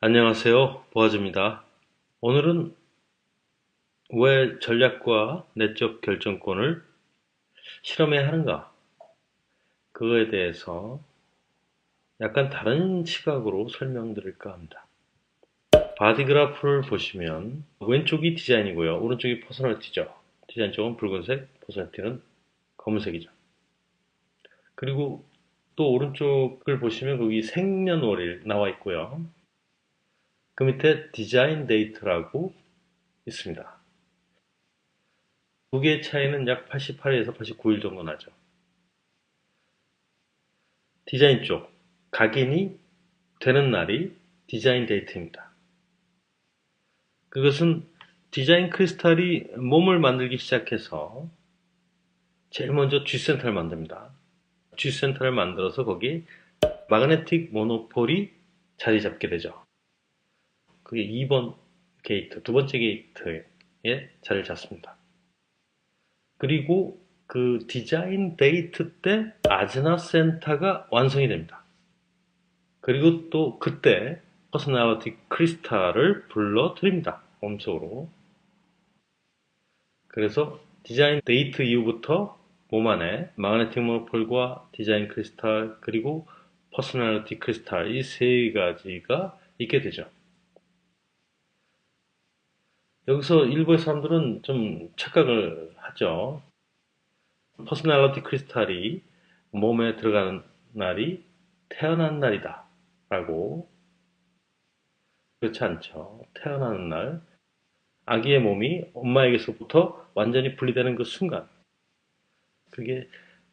안녕하세요. 보아즈입니다. 오늘은 왜 전략과 내적 결정권을 실험해야 하는가? 그거에 대해서 약간 다른 시각으로 설명드릴까 합니다. 바디 그래프를 보시면 왼쪽이 디자인이고요. 오른쪽이 퍼스널티죠. 디자인 쪽은 붉은색, 퍼스널티는 검은색이죠. 그리고 또 오른쪽을 보시면 거기 생년월일 나와 있고요. 그 밑에 디자인 데이트라고 있습니다. 두 개의 차이는 약 88에서 89일 정도 나죠. 디자인 쪽, 각인이 되는 날이 디자인 데이트입니다. 그것은 디자인 크리스탈이 몸을 만들기 시작해서 제일 먼저 G센터를 만듭니다. G센터를 만들어서 거기 마그네틱 모노폴이 자리 잡게 되죠. 그게 2번 게이트, 두 번째 게이트에 자리를 잡습니다. 그리고 그 디자인 데이트 때 아즈나 센터가 완성이 됩니다. 그리고 또 그때 퍼스널리티 크리스탈을 불러드립니다. 몸속으로. 그래서 디자인 데이트 이후부터 몸 안에 마그네틱 모노폴과 디자인 크리스탈 그리고 퍼스널리티 크리스탈 이 세 가지가 있게 되죠. 여기서 일부의 사람들은 좀 착각을 하죠. 퍼스널리티 크리스탈이 몸에 들어가는 날이 태어난 날이다 라고. 그렇지 않죠. 태어나는 날 아기의 몸이 엄마에게서부터 완전히 분리되는 그 순간, 그게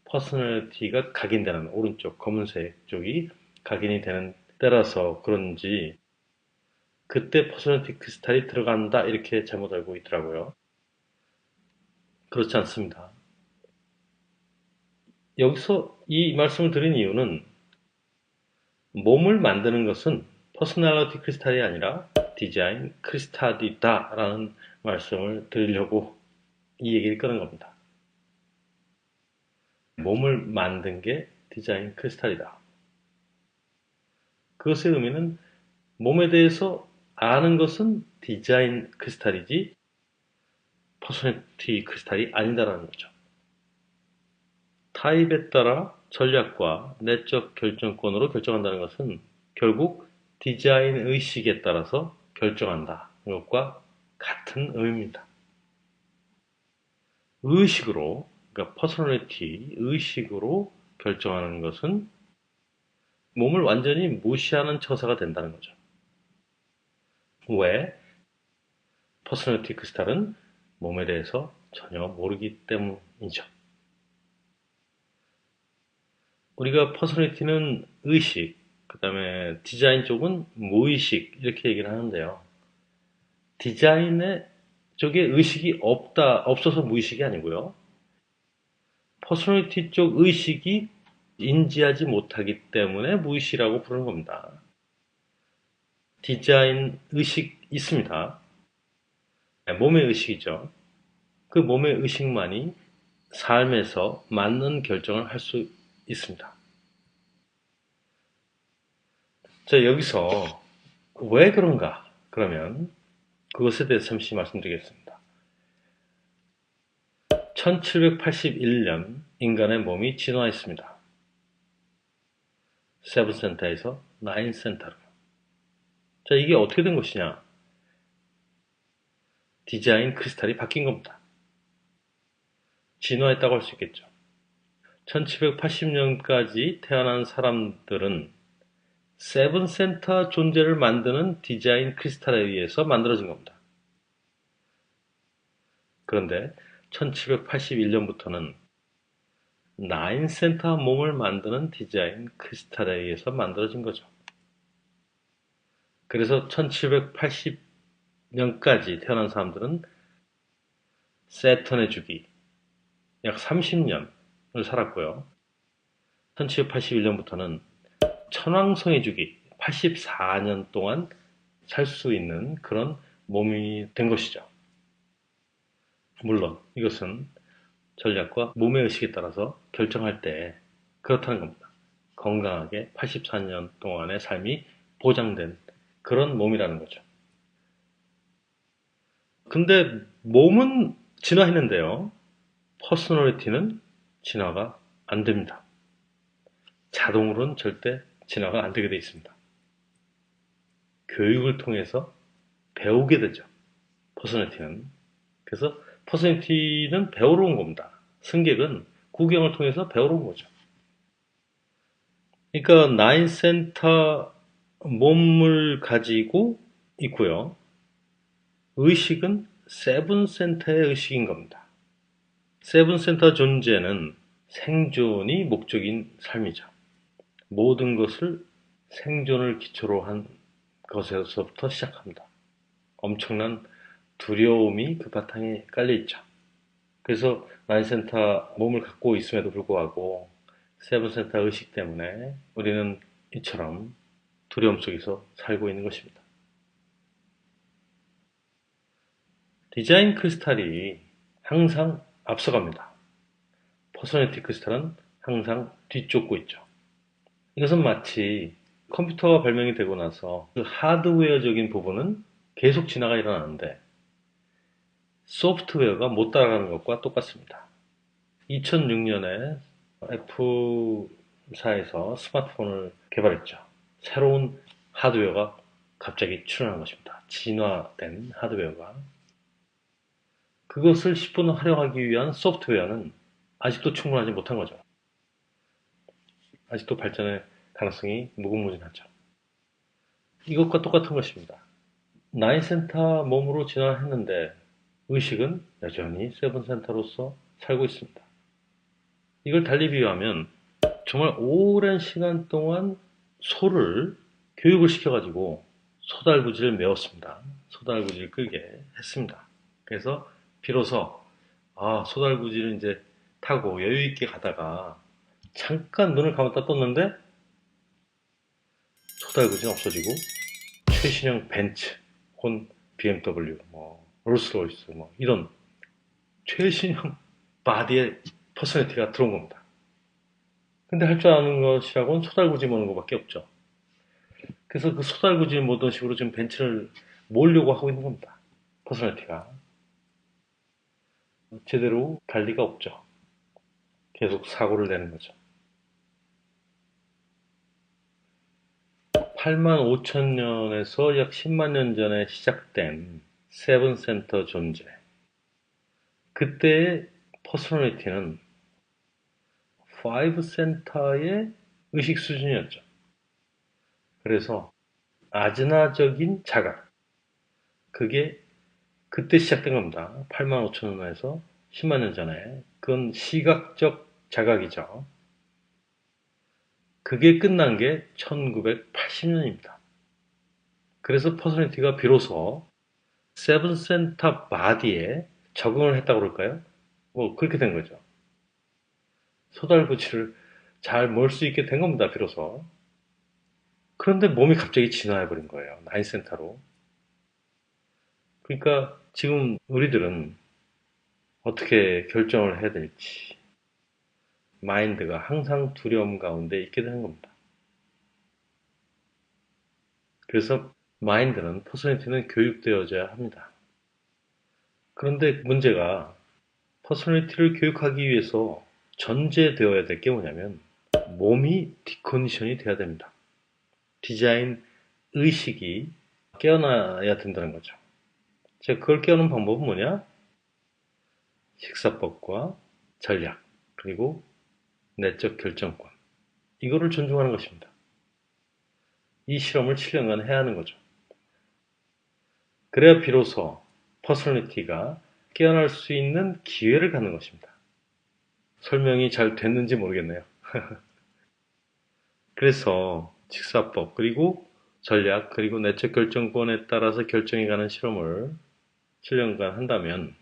퍼스널리티가 각인되는 오른쪽 검은색 쪽이 각인이 되는 때라서 그런지 그때 퍼스널리티 크리스탈이 들어간다 이렇게 잘못 알고 있더라고요. 그렇지 않습니다. 여기서 이 말씀을 드린 이유는 몸을 만드는 것은 퍼스널리티 크리스탈이 아니라 디자인 크리스탈이다 라는 말씀을 드리려고 이 얘기를 꺼낸 겁니다. 몸을 만든 게 디자인 크리스탈이다. 그것의 의미는 몸에 대해서 아는 것은 디자인 크리스탈이지 퍼스널리티 크리스탈이 아니다라는 거죠. 타입에 따라 전략과 내적 결정권으로 결정한다는 것은 결국 디자인 의식에 따라서 결정한다. 이것과 같은 의미입니다. 의식으로, 그러니까 퍼스널리티 의식으로 결정하는 것은 몸을 완전히 무시하는 처사가 된다는 거죠. 왜? 퍼스널리티 크리스탈은 몸에 대해서 전혀 모르기 때문이죠. 우리가 퍼스널리티는 의식, 그 다음에 디자인 쪽은 무의식 이렇게 얘기를 하는데요. 디자인의 쪽에 의식이 없어서 무의식이 아니고요. 퍼스널리티 쪽 의식이 인지하지 못하기 때문에 무의식이라고 부르는 겁니다. 디자인 의식 있습니다. 몸의 의식이죠. 그 몸의 의식만이 삶에서 맞는 결정을 할 수 있습니다. 자, 여기서 왜 그런가? 그러면 그것에 대해서 잠시 말씀드리겠습니다. 1781년 인간의 몸이 진화했습니다. 세븐 센터에서 나인 센터로. 자, 이게 어떻게 된 것이냐? 디자인 크리스탈이 바뀐 겁니다. 진화했다고 할 수 있겠죠. 1780년까지 태어난 사람들은 세븐 센터 존재를 만드는 디자인 크리스탈에 의해서 만들어진 겁니다. 그런데 1781년부터는 나인 센터 몸을 만드는 디자인 크리스탈에 의해서 만들어진 거죠. 그래서 1780년까지 태어난 사람들은 세턴의 주기 약 30년을 살았고요. 1781년부터는 천왕성의 주기 84년 동안 살 수 있는 그런 몸이 된 것이죠. 물론 이것은 전략과 몸의 의식에 따라서 결정할 때 그렇다는 겁니다. 건강하게 84년 동안의 삶이 보장된 그런 몸이라는 거죠. 근데 몸은 진화했는데요. 퍼스널리티는 진화가 안 됩니다. 자동으로는 절대 진화가 안 되게 돼 있습니다. 교육을 통해서 배우게 되죠. 퍼스널리티는. 그래서 퍼스널리티는 배우러 온 겁니다. 승객은 구경을 통해서 배우러 온 거죠. 그러니까 나인센터 몸을 가지고 있고요. 의식은 세븐센터의 의식인 겁니다. 세븐센터 존재는 생존이 목적인 삶이죠. 모든 것을 생존을 기초로 한 것에서부터 시작합니다. 엄청난 두려움이 그 바탕에 깔려 있죠. 그래서 나인센터 몸을 갖고 있음에도 불구하고 세븐센터 의식 때문에 우리는 이처럼 두려움 속에서 살고 있는 것입니다. 디자인 크리스탈이 항상 앞서갑니다. 퍼스널리티 크리스탈은 항상 뒤쫓고 있죠. 이것은 마치 컴퓨터가 발명이 되고 나서 그 하드웨어적인 부분은 계속 진화가 일어나는데 소프트웨어가 못 따라가는 것과 똑같습니다. 2006년에 F사에서 스마트폰을 개발했죠. 새로운 하드웨어가 갑자기 출현한 것입니다. 진화된 하드웨어가. 그것을 10분 활용하기 위한 소프트웨어는 아직도 충분하지 못한 거죠. 아직도 발전의 가능성이 무궁무진하죠. 이것과 똑같은 것입니다. 나인센터 몸으로 진화했는데 의식은 여전히 세븐센터로서 살고 있습니다. 이걸 달리 비유하면 정말 오랜 시간 동안 소를 교육을 시켜가지고 소달구지를 메웠습니다. 소달구지를 끌게 했습니다. 그래서 비로소 소달구지를 이제 타고 여유 있게 가다가 잠깐 눈을 감았다 떴는데 소달구지는 없어지고 최신형 벤츠, 혹은 BMW, 롤스로이스 이런 최신형 바디의 퍼스널리티가 들어온 겁니다. 근데 할 줄 아는 것이라고는 소달구지 모는 것밖에 없죠. 그래서 그 소달구지 모던 식으로 지금 벤츠를 몰려고 하고 있는 겁니다. 퍼스널리티가. 제대로 갈 리가 없죠. 계속 사고를 내는 거죠. 8만 5천 년에서 약 10만 년 전에 시작된 세븐센터 존재. 그때의 퍼스널리티는 5센터의 의식 수준이었죠. 그래서 아즈나적인 자각. 그게 그때 시작된 겁니다. 8만 5천 년에서 10만 년 전에. 그건 시각적 자각이죠. 그게 끝난 게 1980년입니다. 그래서 퍼스널리티가 비로소 세븐센터 바디에 적응을 했다고 그럴까요? 그렇게 된 거죠. 소달구치를 잘 몰 수 있게 된 겁니다, 비로소. 그런데 몸이 갑자기 진화해버린 거예요, 나인센터로. 그러니까 지금 우리들은 어떻게 결정을 해야 될지, 마인드가 항상 두려움 가운데 있게 되는 겁니다. 그래서 마인드는, 퍼스널리티는 교육되어져야 합니다. 그런데 문제가 퍼스널리티를 교육하기 위해서 전제되어야 될 게 뭐냐면 몸이 디컨디션이 돼야 됩니다. 디자인 의식이 깨어나야 된다는 거죠. 제가 그걸 깨우는 방법은 뭐냐? 식사법과 전략, 그리고 내적 결정권. 이거를 존중하는 것입니다. 이 실험을 7년간 해야 하는 거죠. 그래야 비로소 퍼스널리티가 깨어날 수 있는 기회를 갖는 것입니다. 설명이 잘 됐는지 모르겠네요. 그래서 식사법, 그리고 전략, 그리고 내적 결정권에 따라서 결정해 가는 실험을 7년간 한다면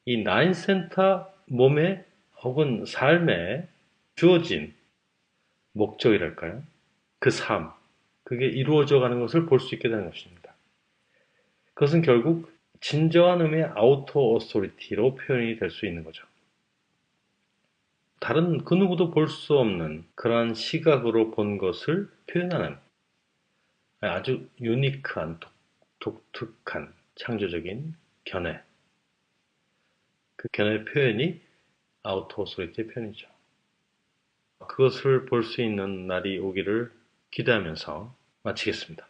이 나인센터 몸의 혹은 삶에 주어진 목적이랄까요? 그 삶, 그게 이루어져 가는 것을 볼 수 있게 되는 것입니다. 그것은 결국 진정한 의미의 아우터 어소리티로 표현이 될 수 있는 거죠. 다른 그 누구도 볼 수 없는 그러한 시각으로 본 것을 표현하는, 아주 유니크한, 독특한, 창조적인 견해. 그 견해 표현이 아우터 오소리티의 표현이죠. 그것을 볼 수 있는 날이 오기를 기대하면서 마치겠습니다.